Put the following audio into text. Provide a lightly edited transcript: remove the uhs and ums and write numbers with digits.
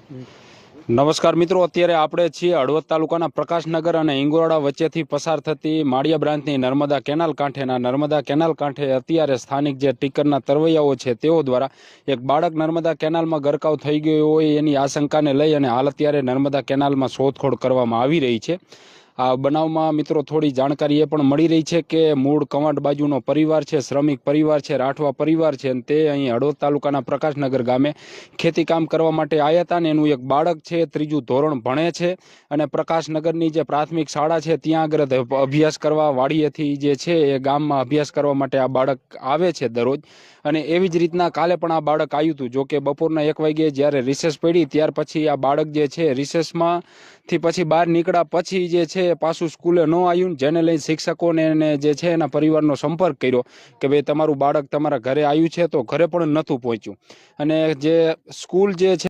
નમસ્કાર મિત્રો, અત્યારે આપણે છીએ હળવદ તાલુકાના પ્રકાશનગર અને ઇંગોરડા વચ્ચેથી પસાર થતી માળિયા બ્રાન્ચની નર્મદા કેનાલ કાંઠેના નર્મદા કેનાલ કાંઠે અત્યારે સ્થાનિક જે ટીકરના તરવૈયાઓ છે તેઓ દ્વારા એક બાળક નર્મદા કેનાલમાં ગરકાવ થઈ ગયો હોય એની આશંકાને લઈ અને હાલ અત્યારે નર્મદા કેનાલમાં શોધખોળ કરવામાં આવી રહી છે। આ બનાવમાં મિત્રો થોડી જાણકારી એ પણ મળી રહી છે કે મૂળ કવાંટ બાજુનો પરિવાર છે, શ્રમિક પરિવાર છે, રાઠવા પરિવાર છે, અને તે અહીં હળવદ તાલુકાના પ્રકાશનગર ગામે ખેતી કામ કરવા માટે આવ્યા હતા ને એનું એક બાળક છે, ત્રીજું ધોરણ ભણે છે અને પ્રકાશનગરની જે પ્રાથમિક શાળા છે ત્યાં આગળ અભ્યાસ કરવા વાડીએથી જે છે એ ગામમાં અભ્યાસ કરવા માટે આ બાળક આવે છે દરરોજ। અને એવી જ રીતના કાલે પણ આ બાળક આવ્યું હતું। જો કે બપોરના 1 વાગ્યે જ્યારે રિસેસ પડી ત્યાર પછી આ બાળક જે છે રિસેસમાંથી પછી બહાર નીકળ્યા પછી જે છે પાછું સ્કૂલે ન આવ્યું, જેને લઈ શિક્ષકોને જે છે એના પરિવારનો સંપર્ક કર્યો કે ભાઈ તમારું બાળક તમારા ઘરે આવ્યું છે, તો ઘરે પણ નહોતું પહોંચ્યું। અને જે સ્કૂલ જે છે